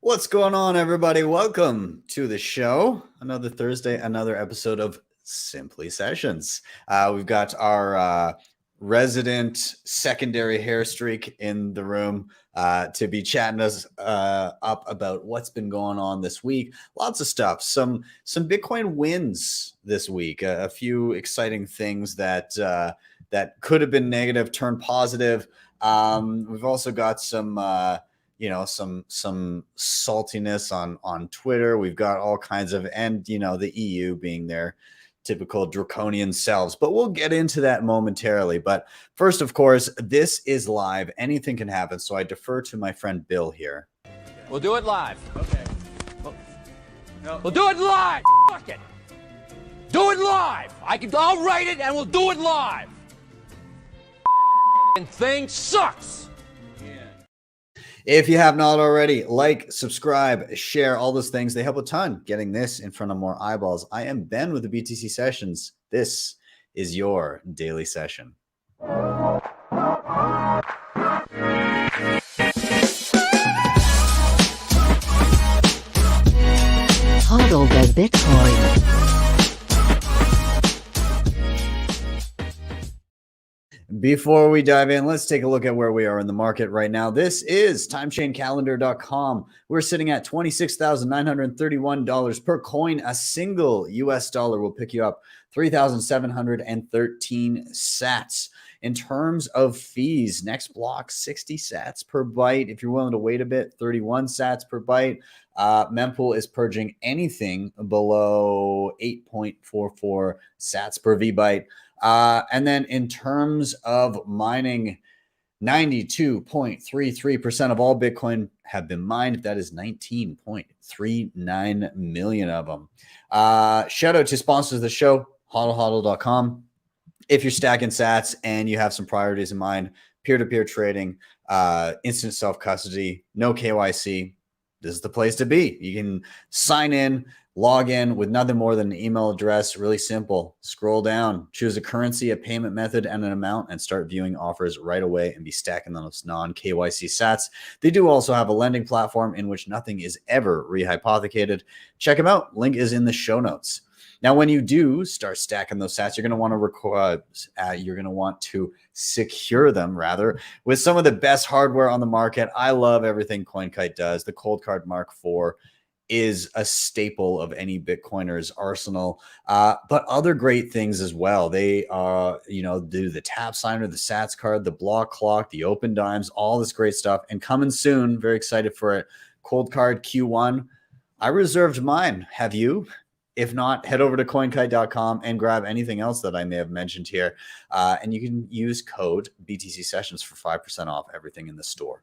What's going on, everybody? Welcome to the show. Another Thursday, another episode of Simply Sessions. We've got our resident secondary hair streak in the room to be chatting us up about what's been going on this week. Lots of stuff. Some Bitcoin wins this week. A few exciting things that could have been negative turned positive. We've also got some saltiness on Twitter. We've got all kinds of, and the EU being their typical draconian selves, but we'll get into that momentarily. But first, of course, this is live. Anything can happen. So I defer to my friend Bill here. We'll do it live. Okay. We'll do it live. Fuck it. Do it live. I'll write it and we'll do it live. And thing sucks. If you have not already, like, subscribe, share, all those things. They help a ton getting this in front of more eyeballs. I am Ben with the BTC Sessions. This is your daily session. HODL the Bitcoin. Before we dive in, let's take a look at where we are in the market right now. This is TimechainCalendar.com. We're sitting at $26,931 per coin. A single US dollar will pick you up 3,713 sats. In terms of fees, next block, 60 sats per byte. If you're willing to wait a bit, 31 sats per byte. Mempool is purging anything below 8.44 sats per VByte. And then in terms of mining, 92.33% of all Bitcoin have been mined. That is 19.39 million of them. Shout out to sponsors of the show, HodlHodl.com. If you're stacking sats and you have some priorities in mind, peer-to-peer trading, instant self-custody, no KYC, this is the place to be. You can sign in, log in with nothing more than an email address. Really simple. Scroll down, choose a currency, a payment method, and an amount, and start viewing offers right away and be stacking those non-KYC sats. They do also have a lending platform in which nothing is ever rehypothecated. Check them out. Link is in the show notes. Now, when you do start stacking those sats, you're going to want to secure them rather with some of the best hardware on the market. I love everything CoinKite does. The Cold Card Mark IV is a staple of any Bitcoiner's arsenal, but other great things as well. They do the tap signer, the sats card, the block clock, the open dimes, all this great stuff. And coming soon, very excited for it. Cold Card Q1. I reserved mine. Have you? If not, head over to coinkite.com and grab anything else that I may have mentioned here. And you can use code BTC Sessions for 5% off everything in the store.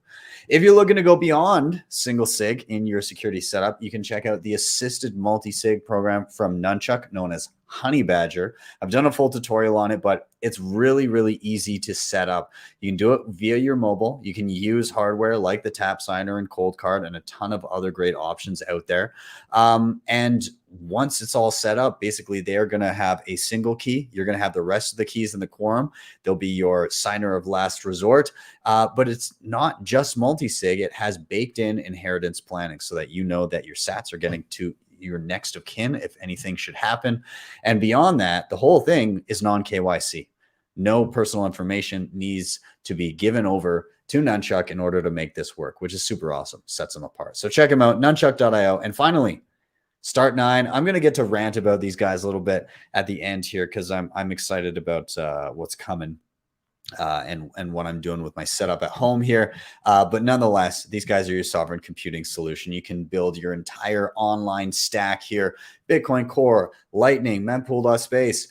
If you're looking to go beyond single sig in your security setup, you can check out the assisted multi-sig program from Nunchuk, known as Honey Badger. I've done a full tutorial on it, but it's really, really easy to set up. You can do it via your mobile. You can use hardware like the Tap Signer and Cold Card and a ton of other great options out there. And once it's all set up, basically they're going to have a single key. You're going to have the rest of the keys in the quorum. They'll be your signer of last resort. But it's not just multi-sig. It has baked in inheritance planning so that you know that your sats are getting to your next of kin if anything should happen. And beyond that, the whole thing is non-KYC. No personal information needs to be given over to Nunchuk in order to make this work, which is super awesome. Sets them apart. So check them out, nunchuk.io. And finally, Start9. I'm going to get to rant about these guys a little bit at the end here because I'm excited about what's coming. And what I'm doing with my setup at home here. But nonetheless, these guys are your sovereign computing solution. You can build your entire online stack here. Bitcoin Core, Lightning, mempool.space,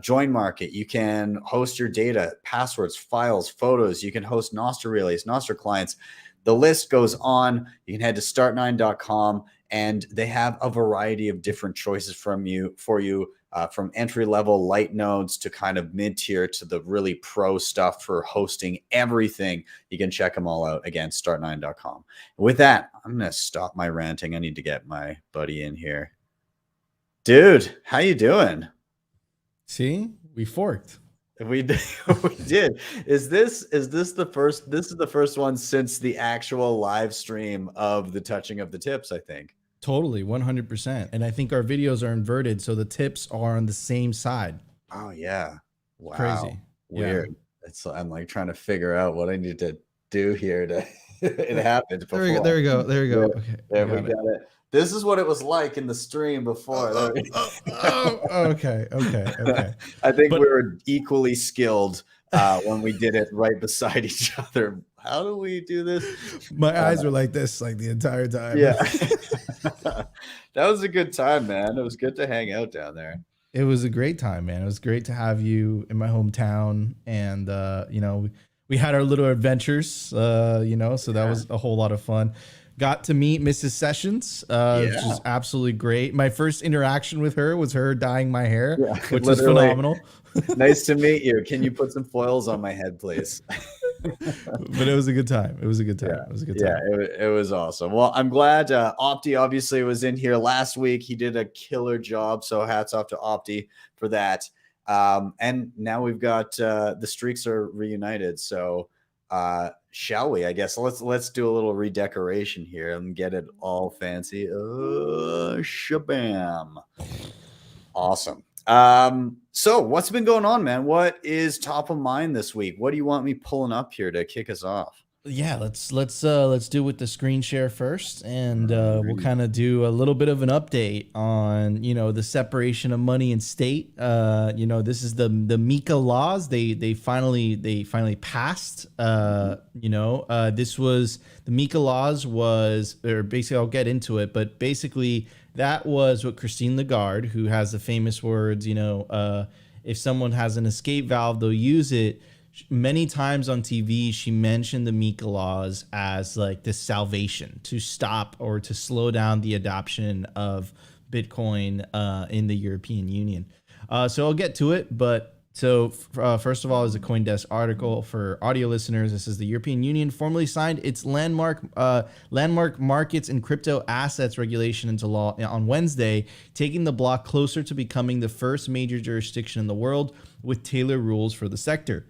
Join Market. You can host your data, passwords, files, photos. You can host Nostr relays, Nostr clients. The list goes on. You can head to start9.com and they have a variety of different choices for you. From entry-level light nodes to kind of mid-tier to the really pro stuff for hosting everything. You can check them all out. Again, start9.com. With that, I'm going to stop my ranting. I need to get my buddy in here. Dude, how you doing? See, we forked. We did. We did. Is this the first? This is the first one since the actual live stream of the touching of the tips, I think. Totally, 100%. And I think our videos are inverted, so the tips are on the same side. Oh yeah. Wow. Crazy. Weird. Yeah. I'm like trying to figure out what I need to do here to it happened before. There we go. Okay. There we got it. This is what it was like in the stream before. Okay. I think we were equally skilled when we did it right beside each other. How do we do this? My eyes were like this like the entire time. Yeah. That was a good time, man. It was good to hang out down there. It was a great time, man. It was great to have you in my hometown. And, you know, we had our little adventures, you know, so that was a whole lot of fun. Got to meet Mrs. Sessions, which is absolutely great. My first interaction with her was her dyeing my hair, which was phenomenal. Nice to meet you. Can you put some foils on my head, please? But it was a good time. It was a good time. It was a good time. Yeah, it was awesome. Well, I'm glad Opti obviously was in here last week. He did a killer job. So hats off to Opti for that. And now we've got the streaks are reunited. So shall we? I guess let's do a little redecoration here and get it all fancy. Shabam. Awesome. So what's been going on, man? What is top of mind this week? What do you want me pulling up here to kick us off? Yeah, let's do with the screen share first, and we'll kind of do a little bit of an update on, you know, the separation of money and state. You know, this is the MiCA laws. They finally passed. You know, this was the MiCA laws or basically I'll get into it, but basically that was what Christine Lagarde, who has the famous words, you know, if someone has an escape valve, they'll use it. Many times on TV, she mentioned the MiCA laws as like the salvation to stop or to slow down the adoption of Bitcoin in the European Union. So I'll get to it, but so first of all is a CoinDesk article for audio listeners. This is the European Union formally signed its landmark markets and crypto assets regulation into law on Wednesday, taking the bloc closer to becoming the first major jurisdiction in the world with tailored rules for the sector.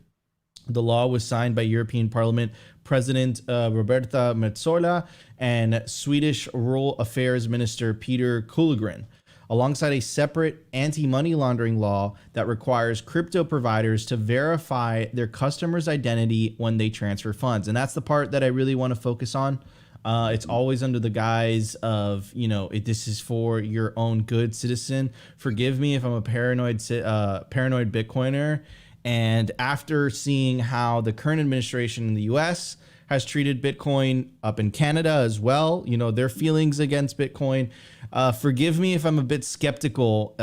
The law was signed by European Parliament President Roberta Metsola and Swedish Rural Affairs Minister Peter Kullgren, alongside a separate anti-money laundering law that requires crypto providers to verify their customers' identity when they transfer funds. And that's the part that I really want to focus on. It's always under the guise of, you know, this is for your own good, citizen. Forgive me if I'm a paranoid Bitcoiner. And after seeing how the current administration in the US has treated Bitcoin up in Canada as well, you know, their feelings against Bitcoin, forgive me if I'm a bit skeptical,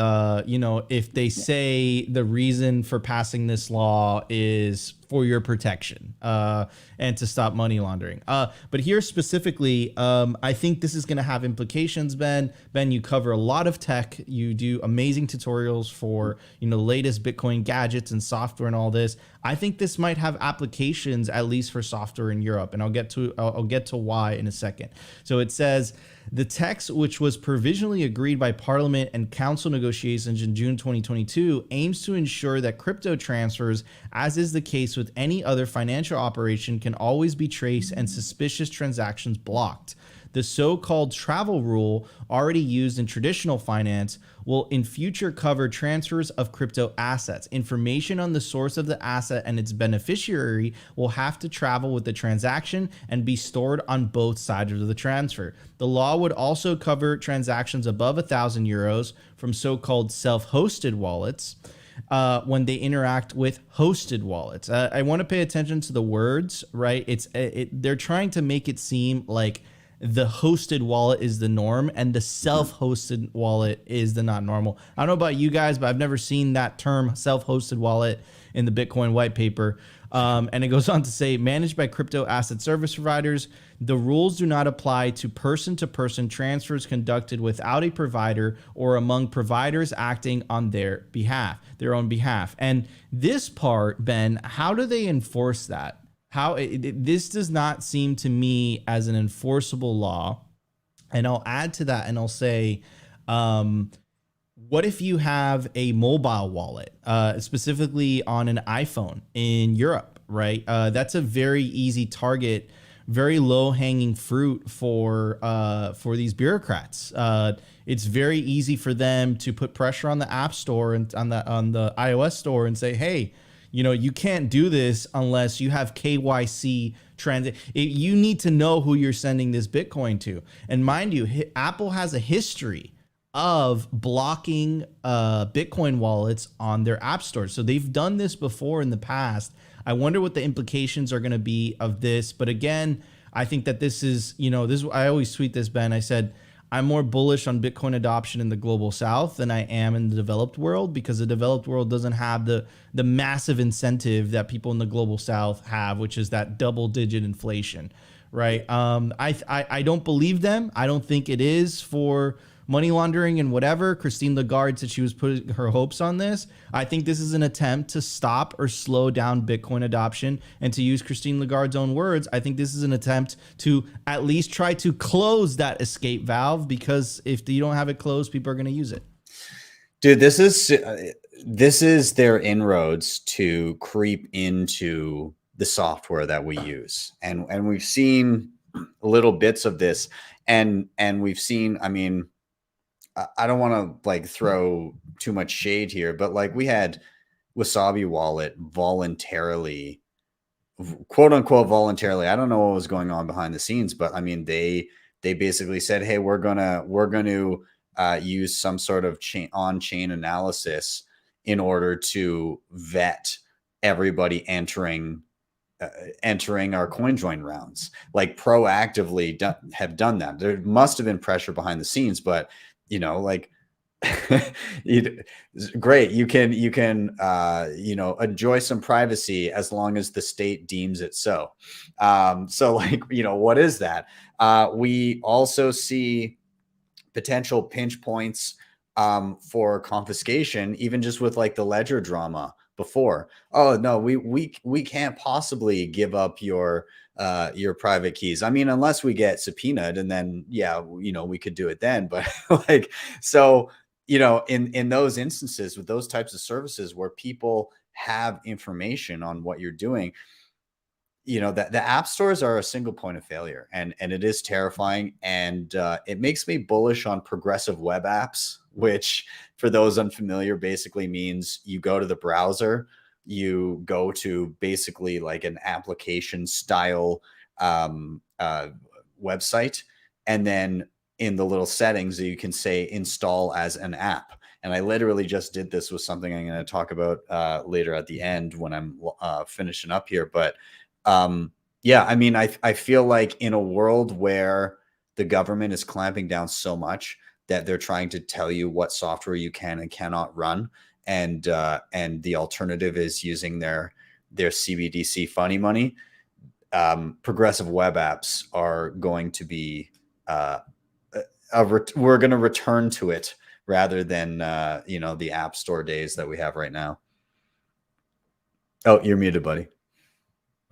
you know, if they say the reason for passing this law is for your protection and to stop money laundering. But here specifically, I think this is going to have implications, Ben. Ben, you cover a lot of tech. You do amazing tutorials for, you know, the latest Bitcoin gadgets and software and all this. I think this might have applications, at least for software in Europe. And I'll get to why in a second. So it says, the text, which was provisionally agreed by Parliament and Council negotiations in June 2022, aims to ensure that crypto transfers, as is the case with any other financial operation, can always be traced and suspicious transactions blocked. The so-called travel rule, already used in traditional finance, will in future cover transfers of crypto assets. Information on the source of the asset and its beneficiary will have to travel with the transaction and be stored on both sides of the transfer. The law would also cover transactions above €1,000 from so-called self-hosted wallets when they interact with hosted wallets. I want to pay attention to the words, right? They're trying to make it seem like the hosted wallet is the norm and the self-hosted wallet is the not normal. I don't know about you guys, but I've never seen that term self-hosted wallet in the Bitcoin white paper. And it goes on to say, managed by crypto asset service providers, the rules do not apply to person-to-person transfers conducted without a provider or among providers acting on their own behalf. And this part, Ben, how do they enforce that? This does not seem to me as an enforceable law. And I'll add to that and I'll say, What if you have a mobile wallet, specifically on an iPhone in Europe, right? That's a very easy target, very low hanging fruit for these bureaucrats. It's very easy for them to put pressure on the App Store and on the iOS store and say, hey, you can't do this unless you have KYC you need to know who you're sending this Bitcoin to. And mind you, Apple has a history of blocking Bitcoin wallets on their app store. So they've done this before in the past. I wonder what the implications are going to be of this. But again, I think that this is, I always tweet this, Ben. I said, I'm more bullish on Bitcoin adoption in the global South than I am in the developed world, because the developed world doesn't have the massive incentive that people in the global South have, which is that double-digit inflation, right? I don't believe them. I don't think it is for money laundering and whatever. Christine Lagarde said she was putting her hopes on this. I think this is an attempt to stop or slow down Bitcoin adoption. And to use Christine Lagarde's own words, I think this is an attempt to at least try to close that escape valve, because if you don't have it closed, people are going to use it. Dude, this is their inroads to creep into the software that we use. And we've seen little bits of this, and we've seen, I mean, I don't want to like throw too much shade here, but like we had Wasabi Wallet voluntarily, quote unquote voluntarily. I don't know what was going on behind the scenes, but I mean they basically said, hey, we're gonna use some sort of on-chain analysis in order to vet everybody entering our CoinJoin rounds. Like proactively have done that. There must have been pressure behind the scenes, but like great. You can enjoy some privacy as long as the state deems it so. So like, what is that? We also see potential pinch points for confiscation, even just with like the Ledger drama before. Oh no, we can't possibly give up your private keys. I mean, unless we get subpoenaed, and then we could do it then. But like, so in those instances with those types of services where people have information on what you're doing, that the app stores are a single point of failure, and it is terrifying. And it makes me bullish on progressive web apps, which for those unfamiliar basically means you go to the browser, you go to basically like an application style website, and then in the little settings you can say install as an app. And I literally just did this with something I'm going to talk about later at the end when I'm finishing up here. But yeah, I mean, I feel like in a world where the government is clamping down so much that they're trying to tell you what software you can and cannot run, and the alternative is using their CBDC funny money, progressive web apps are going to be we're going to return to it rather than the app store days that we have right now. Oh, you're muted, buddy.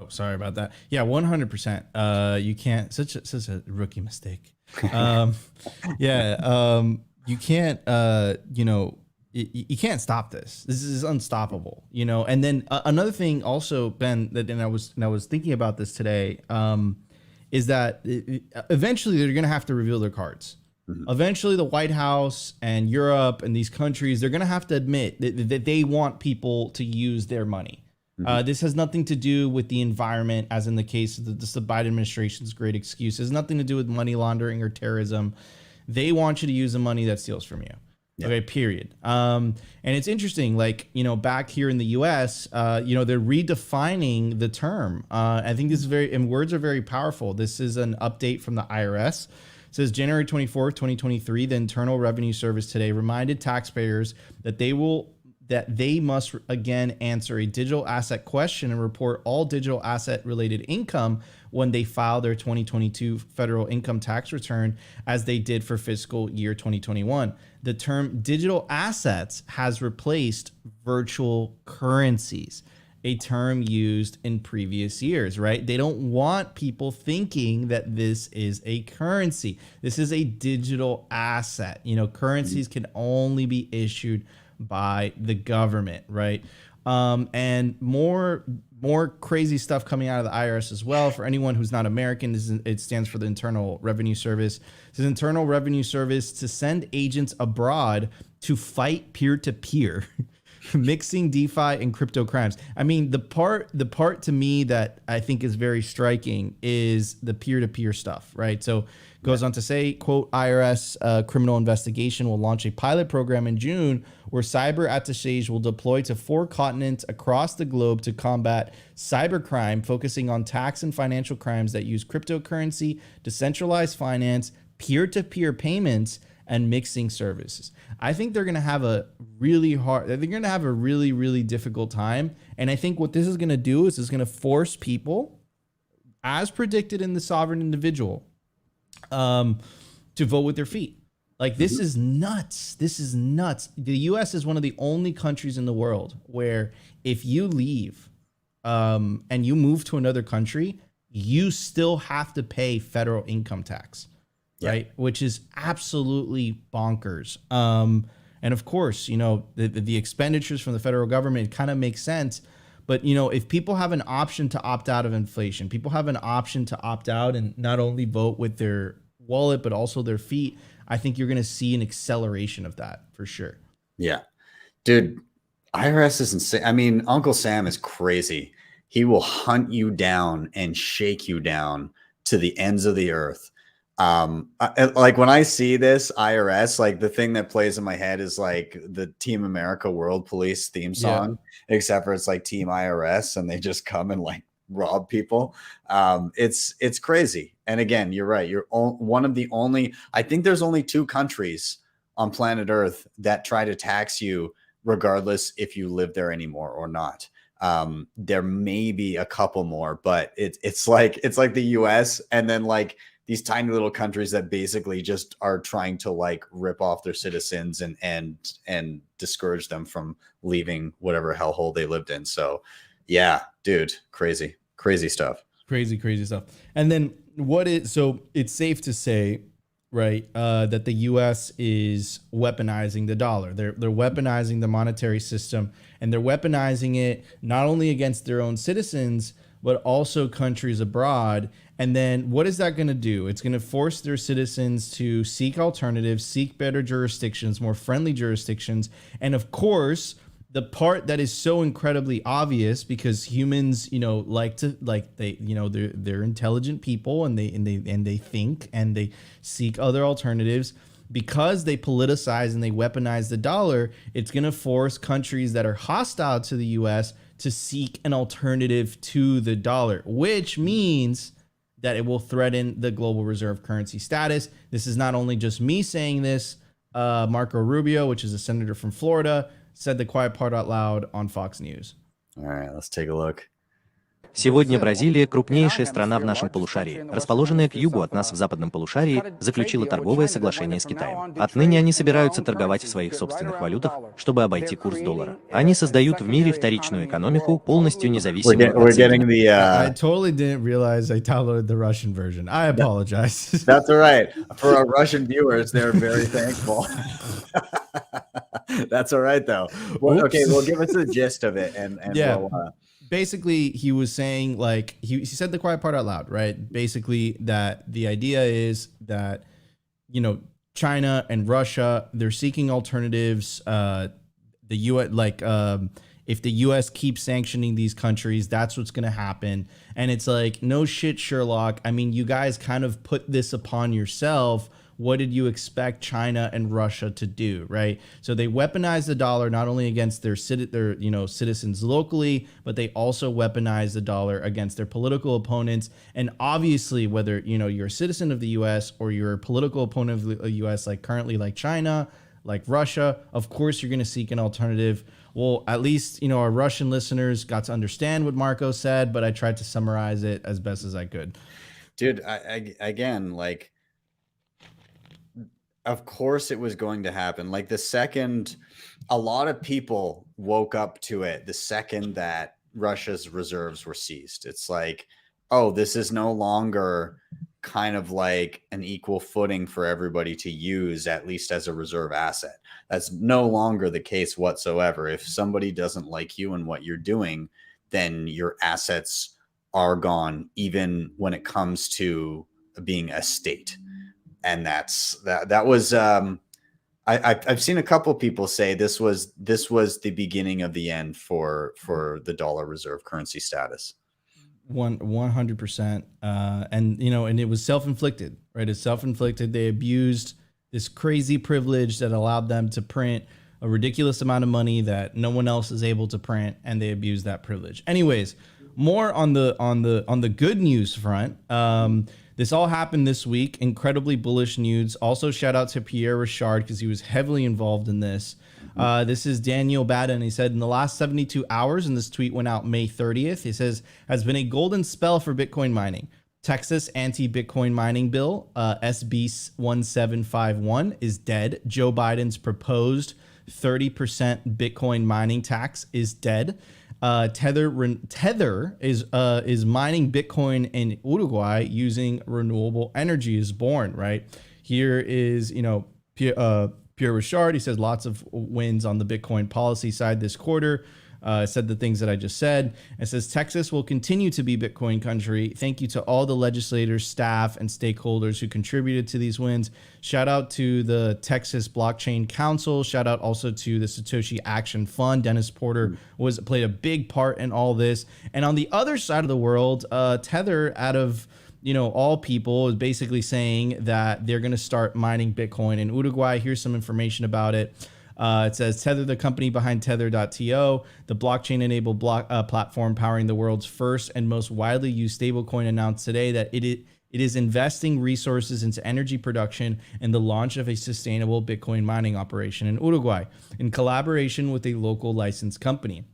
Oh, sorry about that. Yeah, 100%. You can't, such a rookie mistake. You can't, you can't stop this. This is unstoppable, And then another thing also, Ben, that and I was thinking about this today, is that eventually they're going to have to reveal their cards. Mm-hmm. Eventually the White House and Europe and these countries, they're going to have to admit that they want people to use their money. Mm-hmm. This has nothing to do with the environment, as in the case of the Biden administration's great excuse. It has nothing to do with money laundering or terrorism. They want you to use the money that steals from you. Yep. Okay, period. And it's interesting, like, back here in the US, they're redefining the term. I think this is and words are very powerful. This is an update from the IRS. It says January 24th, 2023, the Internal Revenue Service today reminded taxpayers that they must again answer a digital asset question and report all digital asset related income when they file their 2022 federal income tax return, as they did for fiscal year 2021. The term digital assets has replaced virtual currencies. a term used in previous years, right? They don't want people thinking that this is a currency. This is a digital asset. You know, currencies can only be issued by the government, right? And more crazy stuff coming out of the IRS as well. For anyone who's not American, it stands for the Internal Revenue Service. It's an Internal Revenue Service to send agents abroad to fight peer-to-peer, mixing DeFi and crypto crimes. I mean, the part to me that I think is very striking is the peer-to-peer stuff, right? So goes on to say, quote, IRS criminal investigation will launch a pilot program in June where cyber attaches will deploy to 4 continents across the globe to combat cybercrime, focusing on tax and financial crimes that use cryptocurrency, decentralized finance, peer-to-peer payments, and mixing services. I think they're going to have a really really difficult time. And I think what this is going to do is it's going to force people, as predicted in the sovereign individual, to vote with their feet. Like, this is nuts. This is nuts. The US is one of the only countries in the world where if you leave and you move to another country, you still have to pay federal income tax, right? Which is absolutely bonkers. And of course, you know, the expenditures from the federal government kind of make sense. But, you know, if people have an option to opt out of inflation, people have an option to opt out and not only vote with their wallet, but also their feet, I think you're going to see an acceleration of that for sure. Yeah, dude, IRS is insane. I mean, Uncle Sam is crazy. He will hunt you down and shake you down to the ends of the earth. Like when I see this IRS, like the thing that plays in my head is like the Team America World Police theme song, except for it's like Team IRS and they just come and like rob people. It's crazy. And again, you're right. You're one of the only, I think there's only 2 countries on planet Earth that try to tax you regardless if you live there anymore or not. There may be a couple more, but it's like the US and then like these tiny little countries that basically just are trying to like rip off their citizens and discourage them from leaving whatever hellhole they lived in. So yeah, dude, crazy stuff. Crazy stuff. And then so it's safe to say, right, that the US is weaponizing the dollar. They're weaponizing the monetary system, and they're weaponizing it not only against their own citizens, but also countries abroad. And then what is that going to do? It's going to force their citizens to seek alternatives, seek better jurisdictions, more friendly jurisdictions. And of course, the part that is so incredibly obvious, because humans, you know, they're intelligent people and they think and they seek other alternatives. Because they politicize and they weaponize the dollar, it's going to force countries that are hostile to the US to seek an alternative to the dollar, which means that it will threaten the global reserve currency status. This is not only just me saying this. Marco Rubio, which is a senator from Florida, said the quiet part out loud on Fox News. All right, let's take a look. Сегодня Бразилия, крупнейшая страна в нашем полушарии, расположенная к югу от нас в западном полушарии, заключила торговое соглашение с Китаем. Отныне они собираются торговать в своих собственных валютах, чтобы обойти курс доллара. Они создают в мире вторичную экономику, полностью независимую от I totally didn't realize I downloaded the Russian version. I apologize. That's all right. For our Russian viewers, they're very thankful. That's all right, though. Well, okay, well, give us the gist of it, and yeah. We'll, basically, he was saying, like, he said the quiet part out loud, right? Basically, that the idea is that, you know, China and Russia, they're seeking alternatives. The U.S., like, if the U.S. keeps sanctioning these countries, that's what's going to happen. And it's like, no shit, Sherlock. I mean, you guys kind of put this upon yourself. What did you expect China and Russia to do, right? So they weaponize the dollar not only against their citizens locally, but they also weaponize the dollar against their political opponents. And obviously, whether you're a citizen of the U.S. or you're a political opponent of the U.S., like currently, like China, like Russia, of course you're going to seek an alternative. Well, at least our Russian listeners got to understand what Marco said, but I tried to summarize it as best as I could. Dude, again, like, of course it was going to happen. Like the second a lot of people woke up to it, the second that Russia's reserves were seized. It's like, oh, this is no longer kind of like an equal footing for everybody to use, at least as a reserve asset. That's no longer the case whatsoever. If somebody doesn't like you and what you're doing, then your assets are gone, even when it comes to being a state. And that was I've seen a couple people say this was the beginning of the end for the dollar reserve currency status. 100%. And, and it was self-inflicted, right? It's self-inflicted. They abused this crazy privilege that allowed them to print a ridiculous amount of money that no one else is able to print, and they abused that privilege. Anyways, more on the good news front. This all happened this week. Incredibly bullish news. Also, shout out to Pierre Richard because he was heavily involved in this. This is Daniel Baden. He said, in the last 72 hours, and this tweet went out May 30th, he says, has been a golden spell for Bitcoin mining. Texas anti-Bitcoin mining bill, SB 1751, is dead. Joe Biden's proposed 30% Bitcoin mining tax is dead. Tether is mining Bitcoin in Uruguay using renewable energy is born, right? Here is, Pierre Richard. He says lots of wins on the Bitcoin policy side this quarter. Said the things that I just said. It says Texas will continue to be Bitcoin country. Thank you to all the legislators, staff, and stakeholders who contributed to these wins. Shout out to the Texas Blockchain Council. Shout out also to the Satoshi Action Fund. Dennis Porter played a big part in all this. And on the other side of the world, Tether, out of all people, is basically saying that they're going to start mining Bitcoin in Uruguay. Here's some information about it. It says Tether, the company behind Tether.to, the blockchain-enabled platform powering the world's first and most widely used stablecoin, announced today that it is investing resources into energy production and the launch of a sustainable Bitcoin mining operation in Uruguay in collaboration with a local licensed company.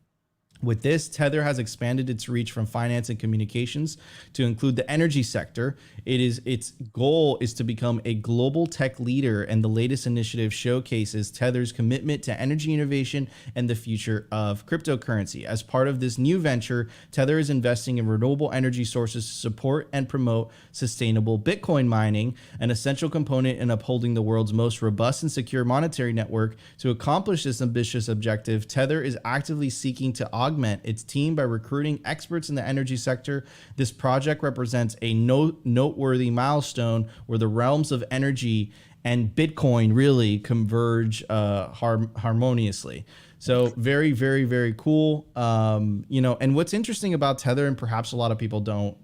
With this, Tether has expanded its reach from finance and communications to include the energy sector. Its goal is to become a global tech leader, and the latest initiative showcases Tether's commitment to energy innovation and the future of cryptocurrency. As part of this new venture, Tether is investing in renewable energy sources to support and promote sustainable Bitcoin mining, an essential component in upholding the world's most robust and secure monetary network. To accomplish this ambitious objective, Tether is actively seeking to augment its team by recruiting experts in the energy sector. This project represents a noteworthy milestone where the realms of energy and Bitcoin really converge harmoniously. So very, very, very cool. And what's interesting about Tether, and perhaps a lot of people don't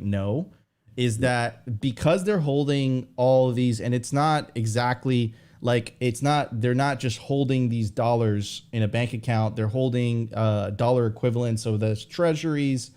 know, is that because they're holding all of these, and it's not exactly they're not just holding these dollars in a bank account. They're holding dollar equivalents. So there's treasuries,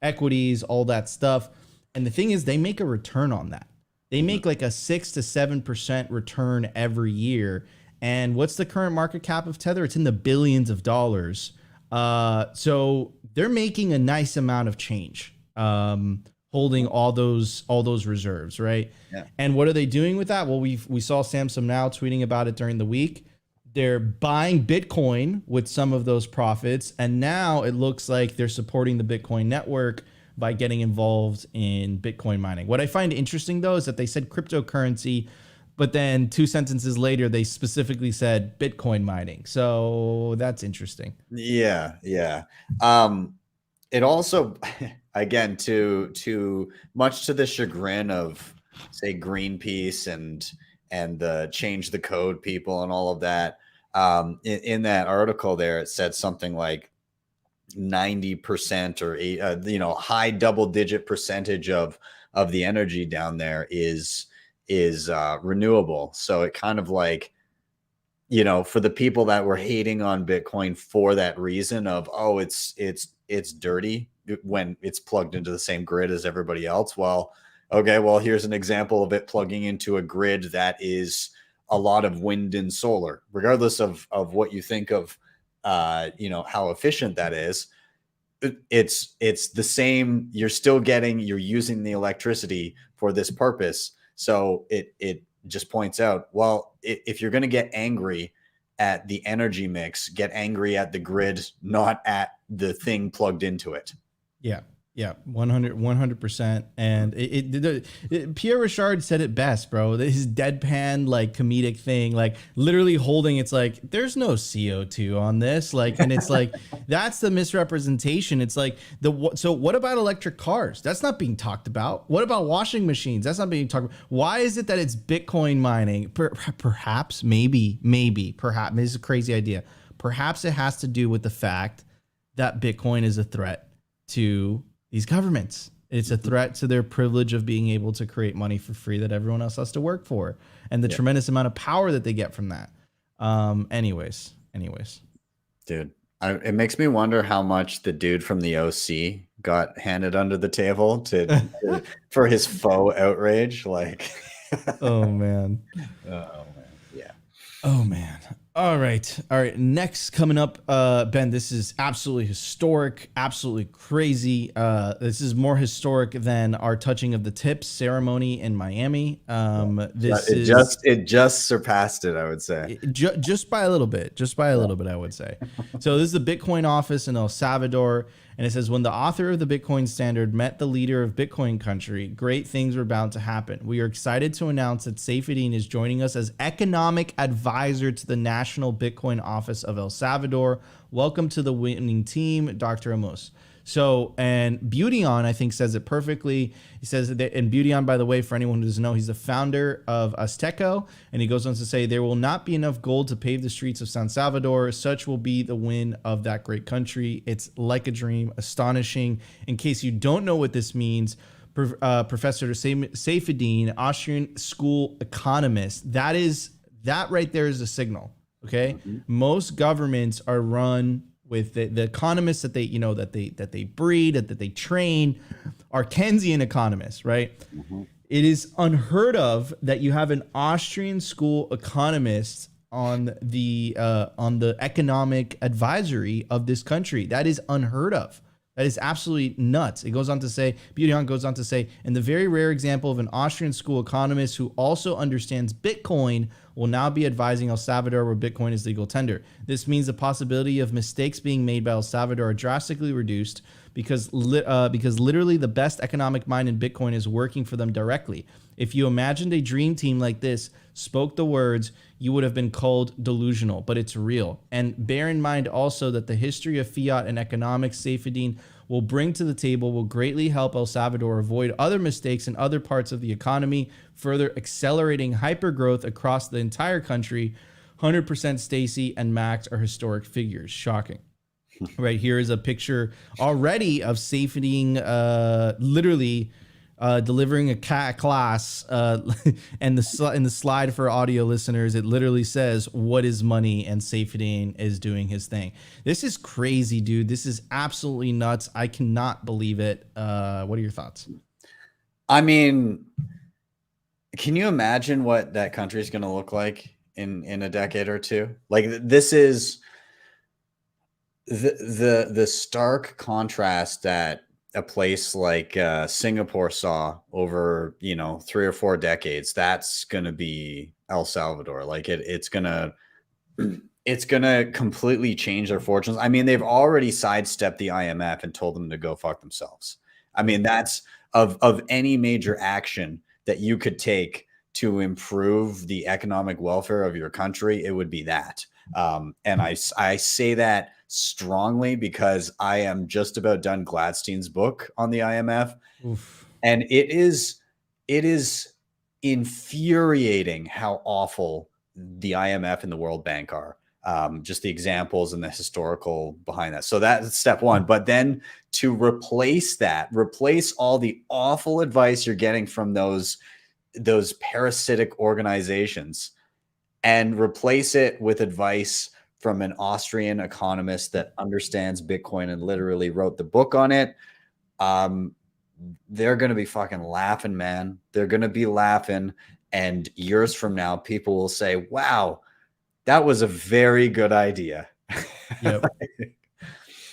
equities, all that stuff. And the thing is, they make a return on that. They make like a 6 to 7% return every year. And what's the current market cap of Tether? It's in the billions of dollars. So they're making a nice amount of change, holding all those reserves, right? Yeah. And what are they doing with that? Well, we saw Samsung now tweeting about it during the week. They're buying Bitcoin with some of those profits, and now it looks like they're supporting the Bitcoin network by getting involved in Bitcoin mining. What I find interesting, though, is that they said cryptocurrency, but then 2 sentences later, they specifically said Bitcoin mining. So that's interesting. Yeah. It also, again, to much to the chagrin of, say, Greenpeace and the change the code people and all of that, in that article there, it said something like 90% or high double-digit percentage of the energy down there is renewable. So it kind of like, for the people that were hating on Bitcoin for that reason of, oh, it's dirty when it's plugged into the same grid as everybody else. Well, okay, well, here's an example of it plugging into a grid that is a lot of wind and solar, regardless of what you think of, how efficient that is. It's the same. You're using the electricity for this purpose. So it just points out, well, if you're going to get angry at the energy mix, get angry at the grid, not at the thing plugged into it. Yeah. Yeah, 100%. And Pierre Richard said it best, bro. His deadpan, like, comedic thing, like literally holding, it's like, there's no CO2 on this. Like, and it's like, that's the misrepresentation. It's like, so what about electric cars? That's not being talked about. What about washing machines? That's not being talked about. Why is it that it's Bitcoin mining? Perhaps, maybe, perhaps, this is a crazy idea. Perhaps it has to do with the fact that Bitcoin is a threat to these governments. It's a threat to their privilege of being able to create money for free that everyone else has to work for, and the tremendous amount of power that they get from that. Anyways, dude, it makes me wonder how much the dude from the OC got handed under the table for his faux outrage. Like, oh man, yeah. Oh man. All right. Next, coming up, Ben, this is absolutely historic, absolutely crazy. This is more historic than our touching of the tips ceremony in Miami. It just surpassed it, I would say. Just by a little bit. I would say. So this is the Bitcoin office in El Salvador. And it says, when the author of the Bitcoin standard met the leader of Bitcoin country, great things were bound to happen. We are excited to announce that Saifedean is joining us as economic advisor to the National Bitcoin Office of El Salvador. Welcome to the winning team, Dr. Amos. So, and Beautyon, I think, says it perfectly. He says that, and Beautyon, by the way, for anyone who doesn't know, he's the founder of Azteco. And he goes on to say, there will not be enough gold to pave the streets of San Salvador. Such will be the win of that great country. It's like a dream, astonishing. In case you don't know what this means, Professor Saifedean, Austrian school economist, that right there is a signal. Okay. Mm-hmm. Most governments are run with the economists that they breed, that they train, are Keynesian economists, right? Mm-hmm. It is unheard of that you have an Austrian school economist on the economic advisory of this country. That is unheard of. That is absolutely nuts. It goes on to say, Beautyon goes on to say, in the very rare example of an Austrian school economist who also understands Bitcoin will now be advising El Salvador where Bitcoin is legal tender. This means the possibility of mistakes being made by El Salvador are drastically reduced because literally the best economic mind in Bitcoin is working for them directly. If you imagined a dream team like this spoke the words, you would have been called delusional, but it's real. And bear in mind also that the history of fiat and economics Saifedean will bring to the table will greatly help El Salvador avoid other mistakes in other parts of the economy, further accelerating hypergrowth across the entire country. 100% Stacy and Max are historic figures. Shocking. Right here is a picture already of Saifedean literally delivering a class, and in the slide for audio listeners, it literally says, what is money? And Saifedean is doing his thing. This is crazy, dude. This is absolutely nuts. I cannot believe it. What are your thoughts? I mean, can you imagine what that country is going to look like in a decade or two? Like, this is the stark contrast that a place like Singapore saw over 3 or 4 decades. That's going to be El Salvador. Like, it's gonna completely change their fortunes. I mean, they've already sidestepped the IMF and told them to go fuck themselves. I mean, that's of any major action that you could take to improve the economic welfare of your country, it would be that. And I say that strongly because I am just about done Gladstein's book on the IMF. Oof. And it is infuriating how awful the IMF and the World Bank are. Just the examples and the historical behind that. So that's step one. But then to replace all the awful advice you're getting from those parasitic organizations and replace it with advice from an Austrian economist that understands Bitcoin and literally wrote the book on it. They're going to be fucking laughing, man. They're going to be laughing. And years from now, people will say, wow, that was a very good idea. Yep.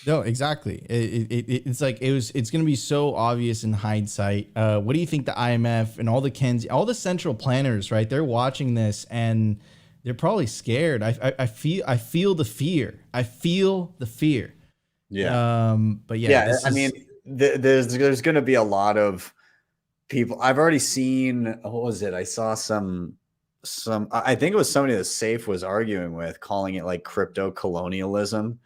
No, exactly. It's like it's going to be so obvious in hindsight. What do you think the IMF and all the central planners, right? They're watching this and they're probably scared. I feel the fear. I feel the fear. Yeah. But yeah, I mean, there's going to be a lot of people. I've already seen, what was it? I saw some, I think it was somebody that Safe was arguing with, calling it like crypto colonialism.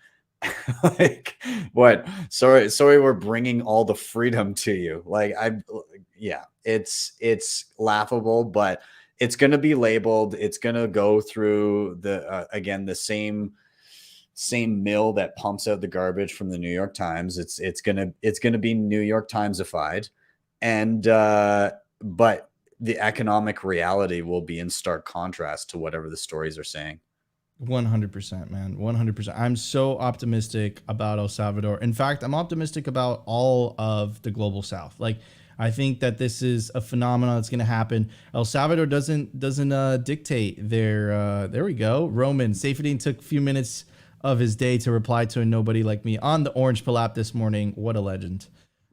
Like, what? Sorry, we're bringing all the freedom to you. Like, it's laughable, but it's going to be labeled. It's going to go through the again, the same mill that pumps out the garbage from the New York Times. It's gonna be New York Timesified, and but the economic reality will be in stark contrast to whatever the stories are saying. 100%, man. 100%. I'm so optimistic about El Salvador. In fact, I'm optimistic about all of the global South. Like, I think that this is a phenomenon that's going to happen. El Salvador doesn't dictate their. There we go. Roman Saifedean took a few minutes of his day to reply to a nobody like me on the Orange Pill app this morning. What a legend.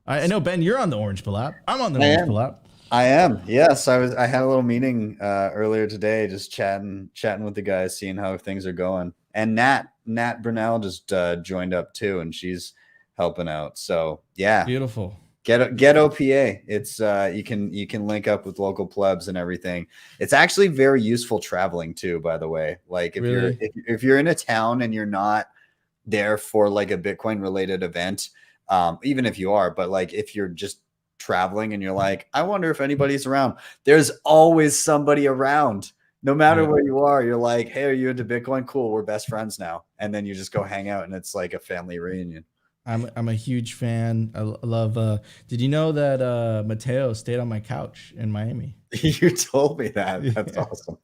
I know, Ben, you're on the Orange Pill app. I'm on the Orange Pill app. I am. Yes, I had a little meeting earlier today, just chatting with the guys, seeing how things are going. And Nat Brunel just joined up too, and she's helping out. So yeah, beautiful. Get OPA. It's you can link up with local plebs and everything. It's actually very useful traveling too, by the way. Like if you're in a town and you're not there for like a Bitcoin related event, even if you are, but like if you're just traveling and you're like, I wonder if anybody's around, there's always somebody around. No matter where you are, you're like, hey, are you into Bitcoin? Cool, we're best friends now. And then you just go hang out and it's like a family reunion. I'm a huge fan. I love. Did you know that Mateo stayed on my couch in Miami? You told me that. That's awesome.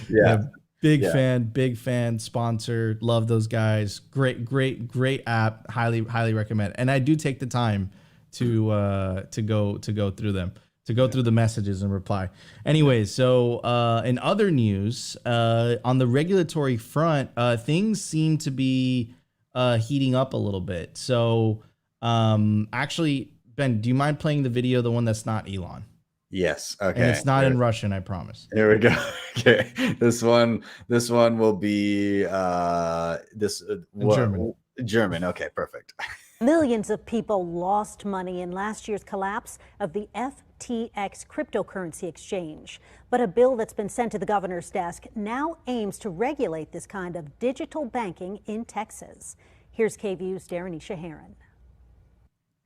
Yeah. Big fan. Sponsor. Love those guys. Great app. Highly recommend. And I do take the time to go through them, to go through the messages and reply. Anyways, so in other news, on the regulatory front, things seem to be heating up a little bit. So actually, Ben, do you mind playing the video, the one that's not Elon? Yes. Okay. And it's not in Russian, I promise. Here we go. Okay. This one will be German. German. Okay, perfect. Millions of people lost money in last year's collapse of the FTX cryptocurrency exchange. But a bill that's been sent to the governor's desk now aims to regulate this kind of digital banking in Texas. Here's KVU's Darrenisha Heron.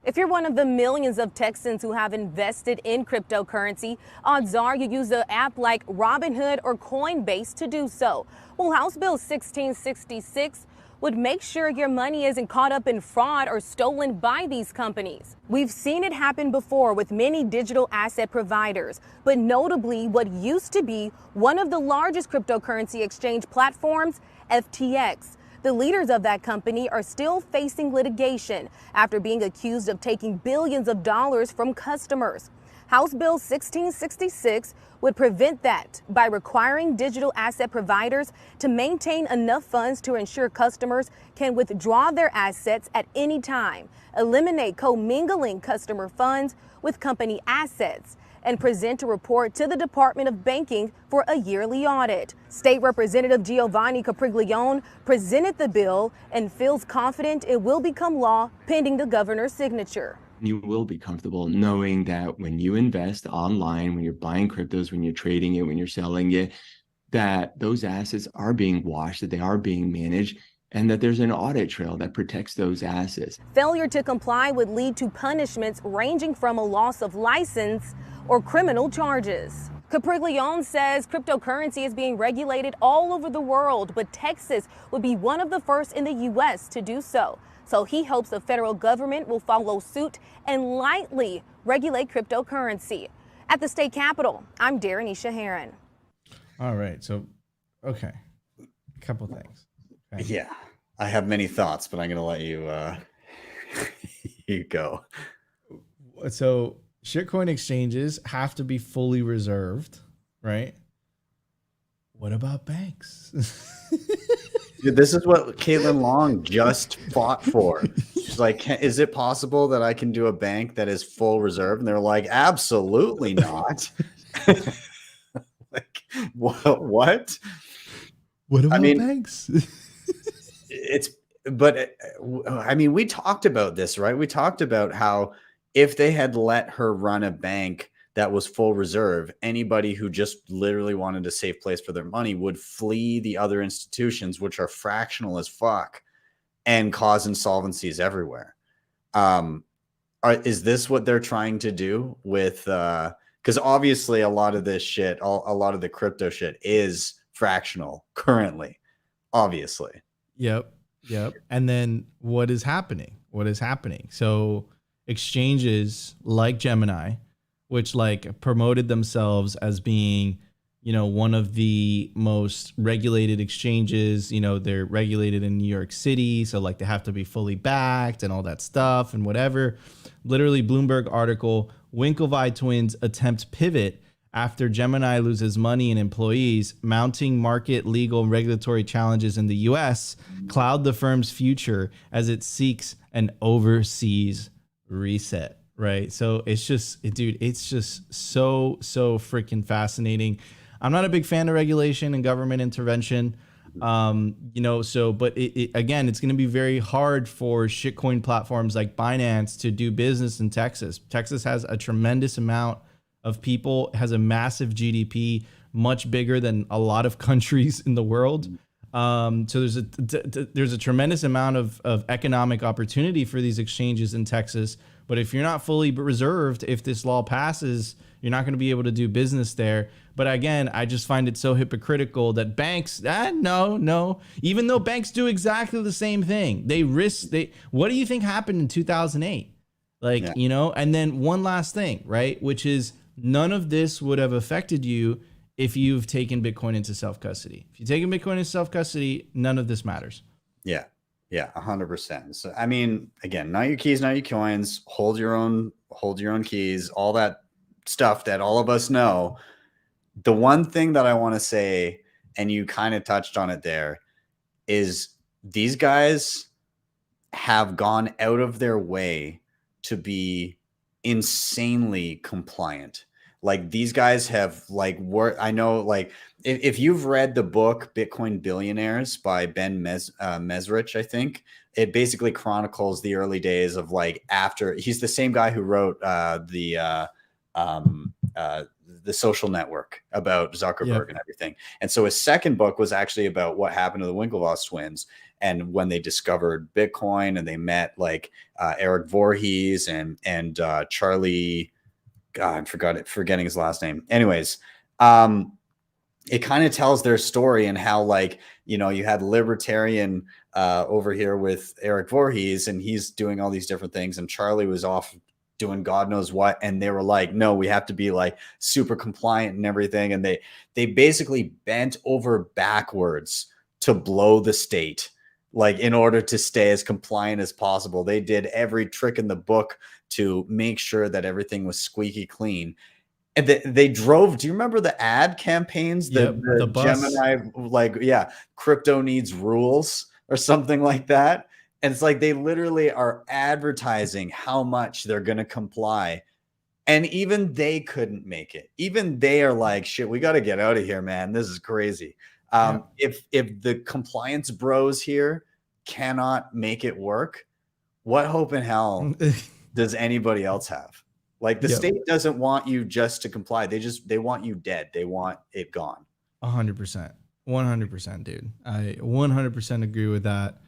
If you're one of the millions of Texans who have invested in cryptocurrency, odds are you use an app like Robinhood or Coinbase to do so. Well, House Bill 1666 would make sure your money isn't caught up in fraud or stolen by these companies. We've seen it happen before with many digital asset providers, but notably what used to be one of the largest cryptocurrency exchange platforms, FTX. The leaders of that company are still facing litigation after being accused of taking billions of dollars from customers. House Bill 1666 would prevent that by requiring digital asset providers to maintain enough funds to ensure customers can withdraw their assets at any time, eliminate commingling customer funds with company assets, and present a report to the Department of Banking for a yearly audit. State Representative Giovanni Capriglione presented the bill and feels confident it will become law pending the governor's signature. You will be comfortable knowing that when you invest online, when you're buying cryptos, when you're trading it, when you're selling it, that those assets are being watched, that they are being managed, and that there's an audit trail that protects those assets. Failure to comply would lead to punishments ranging from a loss of license or criminal charges. Capriglione says cryptocurrency is being regulated all over the world, but Texas would be one of the first in the U.S. to do so. So he hopes the federal government will follow suit and lightly regulate cryptocurrency. At the state capitol, I'm Darrenisha Heron. All right. So, okay. A couple things. Okay. Yeah. I have many thoughts, but I'm going to let you, you go. So shitcoin exchanges have to be fully reserved, right? What about banks? Dude, this is what Caitlin Long just fought for. She's like, is it possible that I can do a bank that is full reserve? And they're like, absolutely not. Like, what? What about mean, banks? I mean, we talked about this, right? We talked about how if they had let her run a bank that was full reserve, anybody who just literally wanted a safe place for their money would flee the other institutions, which are fractional as fuck and cause insolvencies everywhere. Is this what they're trying to do with, because obviously a lot of this shit, a lot of the crypto shit is fractional currently, obviously. Yep. And then what is happening? So exchanges like Gemini, which like promoted themselves as being, one of the most regulated exchanges, they're regulated in New York City. So like they have to be fully backed and all that stuff and whatever. Literally Bloomberg article, Winklevi twins attempt pivot after Gemini loses money and employees, mounting market, legal, and regulatory challenges in the U.S. cloud the firm's future as it seeks an overseas reset, right? So it's just, dude, it's just so freaking fascinating. I'm not a big fan of regulation and government intervention, but again, it's going to be very hard for shitcoin platforms like Binance to do business in Texas. Texas has a tremendous amount of people, has a massive GDP, much bigger than a lot of countries in the world. So there's a tremendous amount of economic opportunity for these exchanges in Texas. But if you're not fully reserved, if this law passes, you're not going to be able to do business there. But again, I just find it so hypocritical that banks, no, even though banks do exactly the same thing, what do you think happened in 2008? And then one last thing, right? Which is none of this would have affected you if you've taken Bitcoin into self-custody. If you've taken Bitcoin into self-custody, none of this matters. Yeah. Yeah. 100%. So, I mean, again, not your keys, not your coins, hold your own keys, all that stuff that all of us know. The one thing that I want to say, and you kind of touched on it there, is these guys have gone out of their way to be insanely compliant. Like these guys have I know, like if you've read the book Bitcoin Billionaires by Ben Mesrich, I think it basically chronicles the early days of after he's the same guy who wrote the Social Network about Zuckerberg and everything. And so his second book was actually about what happened to the Winklevoss twins and when they discovered Bitcoin and they met Eric Voorhees and Charlie, God, I'm forgetting his last name. Anyways, it kind of tells their story and how you had libertarian over here with Eric Voorhees and he's doing all these different things and Charlie was off doing God knows what. And they were like, no, we have to be super compliant and everything. And they basically bent over backwards to blow the state, in order to stay as compliant as possible. They did every trick in the book to make sure that everything was squeaky clean. And they drove, do you remember the ad campaigns? The Gemini, crypto needs rules or something like that. And it's they literally are advertising how much they're going to comply. And even they couldn't make it. Even they are like, shit, we got to get out of here, man. This is crazy. If the compliance bros here cannot make it work, what hope in hell does anybody else have? The state doesn't want you just to comply. They want you dead. They want it gone. 100%. 100%, dude. I 100% agree with that.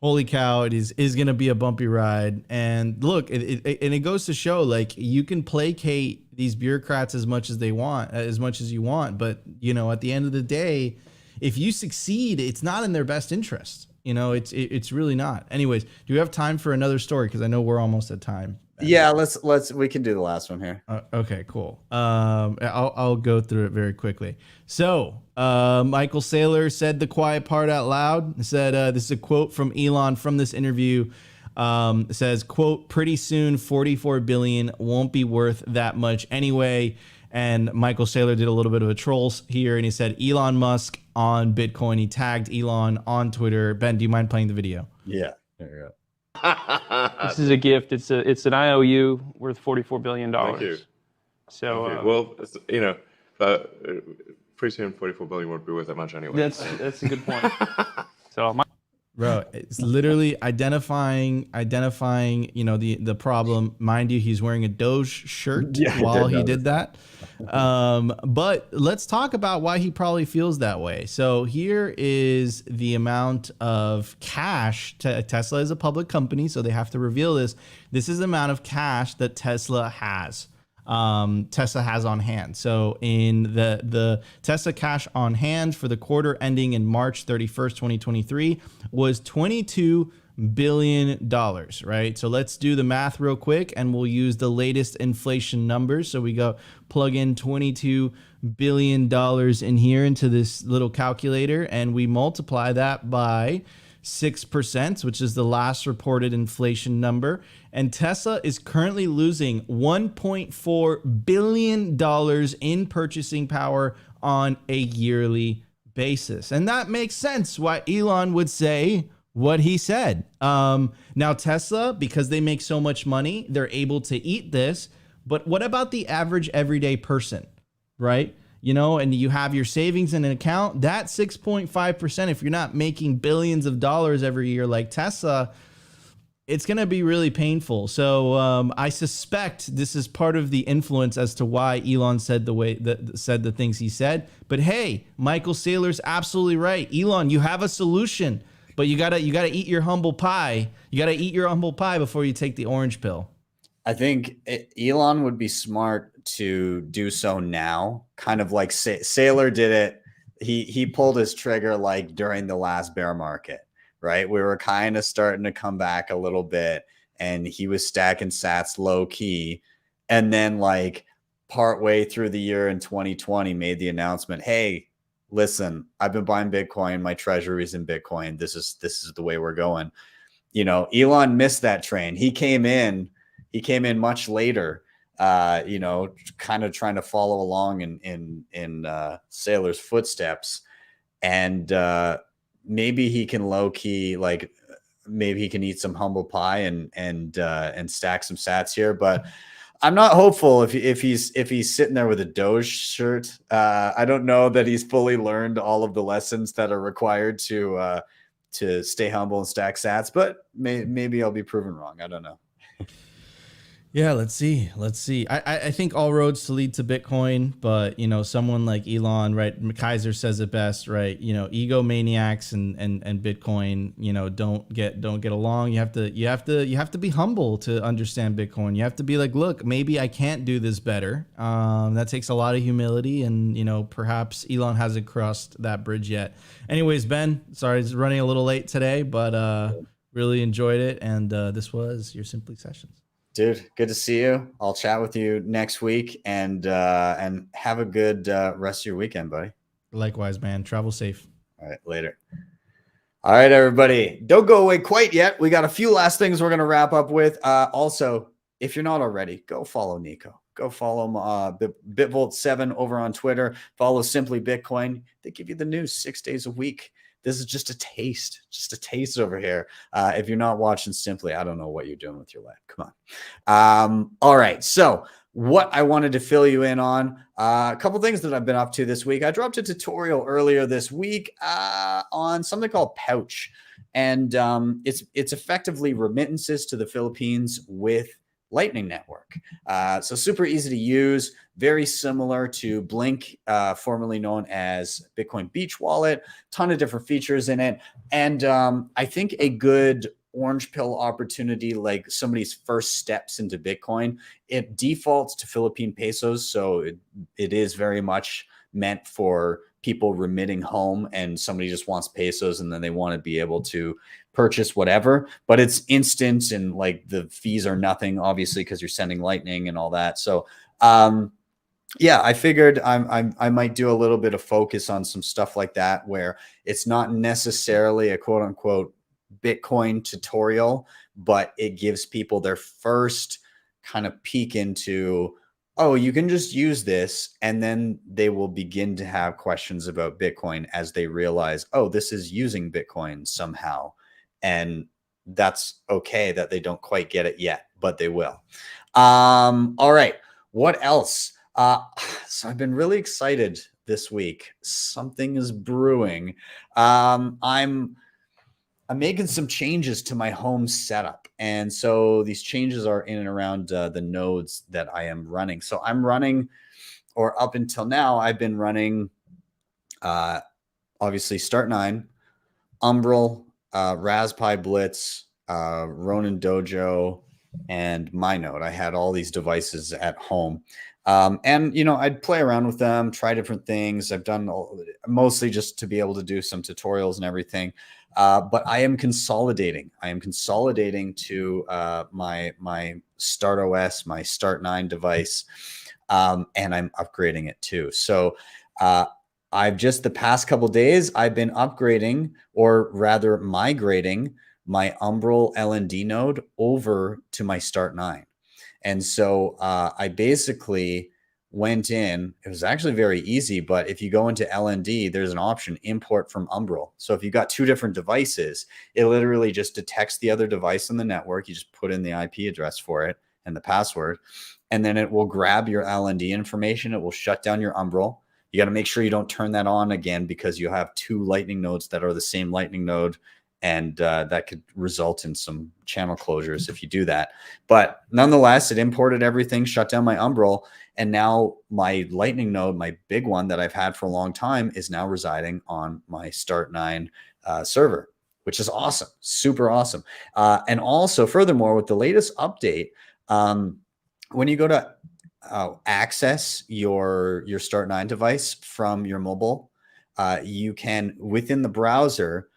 Holy cow, it is going to be a bumpy ride. And look, it goes to show you can placate these bureaucrats as much as you want. But, at the end of the day, if you succeed, it's not in their best interest. It's really not. Anyways, do we have time for another story? Because I know we're almost at time. Yeah, we can do the last one here. Okay, cool. I'll go through it very quickly. So Michael Saylor said the quiet part out loud. He said, this is a quote from Elon from this interview. It says, quote, pretty soon 44 billion won't be worth that much anyway. And Michael Saylor did a little bit of a troll here, and he said Elon Musk on Bitcoin. He tagged Elon on Twitter. Ben, do you mind playing the video? Yeah, there you go. This is a gift. It's an IOU worth $44 billion. Thank you. So Thank you. Well, pretty soon 44 billion won't be worth that much anyway. That's a good point. So Bro, it's literally identifying, you know, the problem. Mind you, he's wearing a Doge shirt while he did that. But let's talk about why he probably feels that way. So here is the amount of cash. Tesla is a public company, so they have to reveal this. This is the amount of cash that Tesla has. Tesla has on hand. So in the Tesla cash on hand for the quarter ending in March 31st, 2023 was $22 billion, right? So let's do the math real quick and we'll use the latest inflation numbers. So we go plug in $22 billion in here into this little calculator and we multiply that by 6%, which is the last reported inflation number. And Tesla is currently losing $1.4 billion in purchasing power on a yearly basis. And that makes sense why Elon would say what he said. Now Tesla, because they make so much money, they're able to eat this. But what about the average everyday person, right? You know, and you have your savings in an account, that 6.5%, if you're not making billions of dollars every year like Tesla, it's going to be really painful. So I suspect this is part of the influence as to why Elon said the things he said. But hey, Michael Saylor's absolutely right. Elon, you have a solution, but you gotta eat your humble pie. You gotta eat your humble pie before you take the orange pill. I think Elon would be smart to do so now, kind of like Saylor did it. He pulled his trigger like during the last bear market, right? We were kind of starting to come back a little bit and he was stacking sats low key. And then like partway through the year in 2020 made the announcement, hey, listen, I've been buying Bitcoin. My treasury is in Bitcoin. This is the way we're going. You know, Elon missed that train. He came in much later, you know, kind of trying to follow along in Saylor's footsteps. And maybe he can low key, like maybe he can eat some humble pie and stack some sats here. But I'm not hopeful if he's sitting there with a Doge shirt. I don't know that he's fully learned all of the lessons that are required to stay humble and stack sats, but maybe I'll be proven wrong. I don't know. Yeah, let's see. I think all roads to lead to Bitcoin, but you know, someone like Elon, right? Kaiser says it best, right? You know, egomaniacs and Bitcoin, you know, don't get along. You have to be humble to understand Bitcoin. You have to be like, look, maybe I can't do this better. That takes a lot of humility, and you know, perhaps Elon hasn't crossed that bridge yet. Anyways, Ben, sorry, it's running a little late today, but really enjoyed it, and this was your Simply Sessions. Dude, good to see you. I'll chat with you next week and have a good rest of your weekend, buddy. Likewise, man. Travel safe. All right, later. All right, everybody. Don't go away quite yet. We got a few last things we're going to wrap up with. Also, if you're not already, go follow Nico. Go follow him, Bitvolt7 over on Twitter. Follow Simply Bitcoin. They give you the news 6 days a week. This is just a taste over here. If you're not watching Simply, I don't know what you're doing with your life. Come on. All right. So what I wanted to fill you in on, a couple things that I've been up to this week. I dropped a tutorial earlier this week on something called Pouch. And it's effectively remittances to the Philippines with Lightning Network. So super easy to use, very similar to Blink, formerly known as Bitcoin Beach Wallet, ton of different features in it. And I think a good orange pill opportunity, like somebody's first steps into Bitcoin, it defaults to Philippine pesos. So it is very much meant for people remitting home and somebody just wants pesos and then they want to be able to purchase whatever, but it's instant and like the fees are nothing, obviously, because you're sending Lightning and all that. So yeah, I figured I might do a little bit of focus on some stuff like that where it's not necessarily a quote unquote Bitcoin tutorial, but it gives people their first kind of peek into, oh, you can just use this, and then they will begin to have questions about Bitcoin as they realize, oh, this is using Bitcoin somehow. And that's okay that they don't quite get it yet, but they will. All right. What else? So I've been really excited this week. Something is brewing. I'm making some changes to my home setup. And so these changes are in and around the nodes that I am running. So I'm running, or up until now, I've been running, obviously, Start9, Umbrel, Raspberry Blitz, Ronin Dojo, and MyNode. I had all these devices at home. And, you know, I'd play around with them, try different things. I've done mostly just to be able to do some tutorials and everything. But I am consolidating. I am consolidating to my StartOS, my Start9 device, and I'm upgrading it too. So I've just the past couple of days, I've been upgrading, or rather migrating, my Umbrel LND node over to my Start9. And so I basically went in. It was actually very easy, but if you go into LND, there's an option, import from Umbrel. So if you've got two different devices, it literally just detects the other device on the network. You just put in the IP address for it and the password, and then it will grab your LND information. It will shut down your Umbrel. You got to make sure you don't turn that on again, because you have two Lightning nodes that are the same Lightning node. And that could result in some channel closures if you do that. But nonetheless, it imported everything, shut down my Umbrel, and now my Lightning node, my big one that I've had for a long time, is now residing on my Start9 server, which is awesome, super awesome. And also, furthermore, with the latest update, when you go to access your Start9 device from your mobile, you can, within the browser,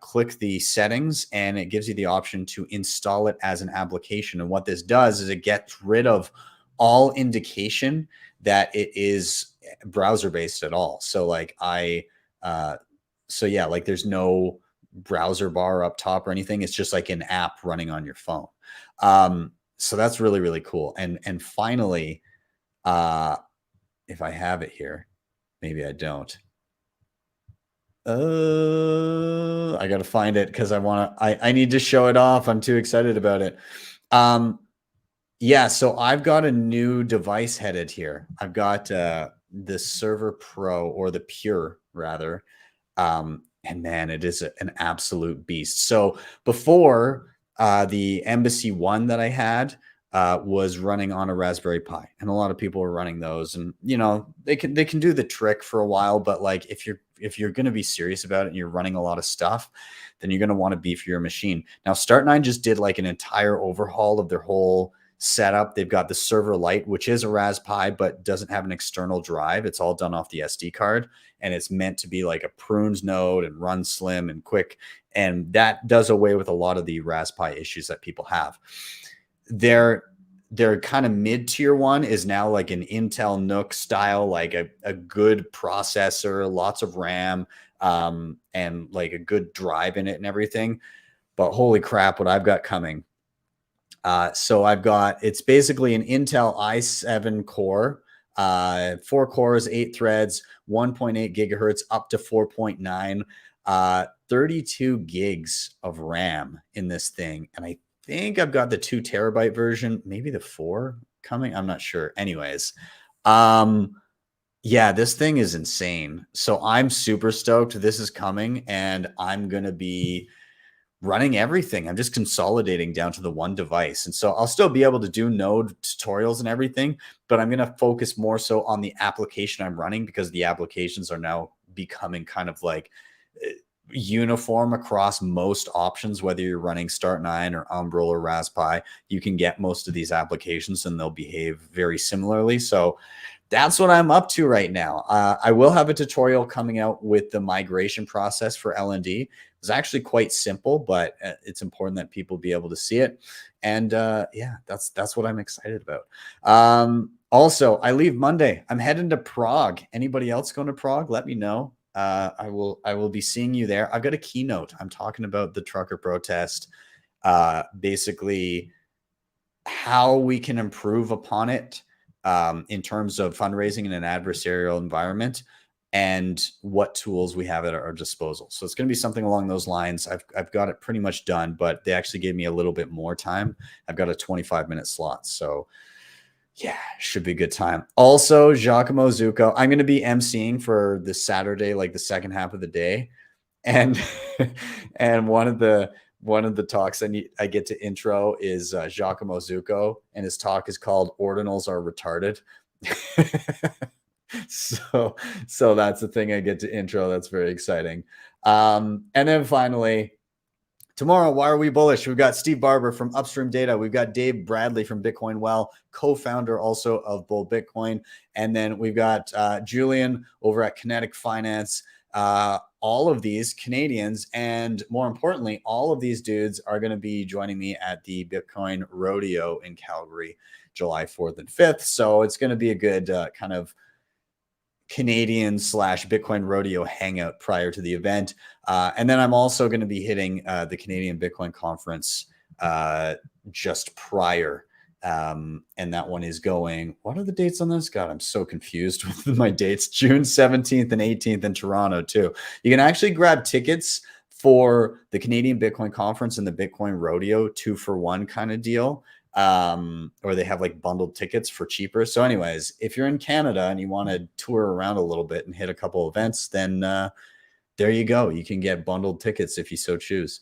click the settings, and it gives you the option to install it as an application. And what this does is it gets rid of all indication that it is browser based at all. So like so yeah, like there's no browser bar up top or anything. It's just like an app running on your phone. So that's really, really cool. And finally, if I have it here, maybe I don't. I got to find it because I need to show it off. I'm too excited about it. Yeah, so I've got a new device headed here. I've got the Server Pro, or the Pure rather. And man, it is an absolute beast. So before, the Embassy One that I had was running on a Raspberry Pi, and a lot of people are running those, and you know, they can do the trick for a while, but like if you're going to be serious about it and you're running a lot of stuff, then you're going to want to beef your machine. Now, Start9 just did like an entire overhaul of their whole setup. They've got the Server Lite, which is a Raspberry Pi, but doesn't have an external drive. It's all done off the SD card, and it's meant to be like a prunes node and run slim and quick. And that does away with a lot of the Raspberry Pi issues that people have. Their kind of mid-tier one is now like an Intel NUC style, like a good processor, lots of RAM, and like a good drive in it and everything. But holy crap, what I've got coming. So it's basically an Intel i7 core, 4 cores, 8 threads, 1.8 gigahertz up to 4.9, 32 gigs of RAM in this thing. And I think I've got the 2 terabyte version, maybe the 4 coming. I'm not sure. Anyways, yeah, this thing is insane. So I'm super stoked this is coming, and I'm going to be running everything. I'm just consolidating down to the one device. And so I'll still be able to do node tutorials and everything, but I'm going to focus more so on the application I'm running, because the applications are now becoming kind of like uniform across most options. Whether you're running Start9 or Umbrel or Raspberry Pi, you can get most of these applications and they'll behave very similarly. So that's what I'm up to right now. I will have a tutorial coming out with the migration process for LND. It's actually quite simple, but it's important that people be able to see it. And yeah, that's what I'm excited about. Also, I leave Monday. I'm heading to Prague. Anybody else going to Prague? Let me know. I will be seeing you there. I've got a keynote. I'm talking about the trucker protest, basically how we can improve upon it in terms of fundraising in an adversarial environment, and what tools we have at our disposal. So it's going to be something along those lines. I've got it pretty much done, but they actually gave me a little bit more time. I've got a 25-minute slot. So Yeah, should be a good time. Also, Giacomo Zucco, I'm going to be emceeing for this Saturday, like the second half of the day, and and one of the talks I get to intro is Giacomo Zucco, and his talk is called "Ordinals Are Retarded." so that's the thing I get to intro. That's very exciting. And then finally, tomorrow, why are we bullish? We've got Steve Barber from Upstream Data. We've got Dave Bradley from Bitcoin Well, co-founder also of Bull Bitcoin. And then we've got Julian over at Kinetic Finance. All of these Canadians, and more importantly, all of these dudes are going to be joining me at the Bitcoin Rodeo in Calgary, July 4th and 5th. So it's going to be a good kind of Canadian / Bitcoin Rodeo hangout prior to the event. And then I'm also going to be hitting the Canadian Bitcoin Conference just prior. And that one is going, what are the dates on this? God, I'm so confused with my dates. June 17th and 18th in Toronto too. You can actually grab tickets for the Canadian Bitcoin Conference and the Bitcoin Rodeo 2-for-1 kind of deal. Or they have like bundled tickets for cheaper. So anyways, if you're in Canada and you want to tour around a little bit and hit a couple events, then there you go. You can get bundled tickets if you so choose.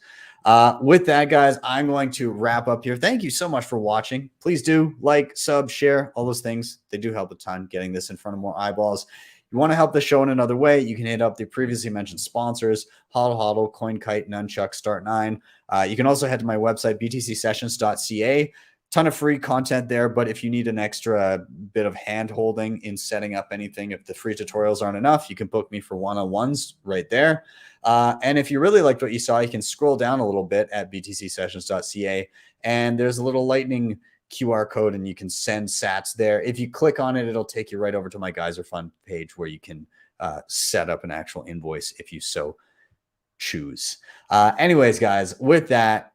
With that, guys, I'm going to wrap up here. Thank you so much for watching. Please do like, sub, share, all those things. They do help a ton getting this in front of more eyeballs. You want to help the show in another way, you can hit up the previously mentioned sponsors, HodlHodl, CoinKite, Nunchuk, Start9. You can also head to my website, btcsessions.ca. Ton of free content there, but if you need an extra bit of hand-holding in setting up anything, if the free tutorials aren't enough, you can book me for one-on-ones right there. And if you really liked what you saw, you can scroll down a little bit at btcsessions.ca, and there's a little lightning QR code, and you can send sats there. If you click on it, it'll take you right over to my Geyser Fund page where you can set up an actual invoice if you so choose. Anyways, guys, with that,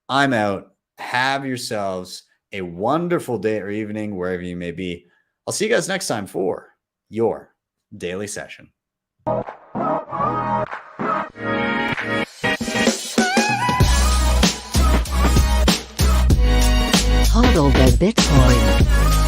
I'm out. Have yourselves a wonderful day or evening, wherever you may be. I'll see you guys next time for your daily session. HODL the Bitcoin.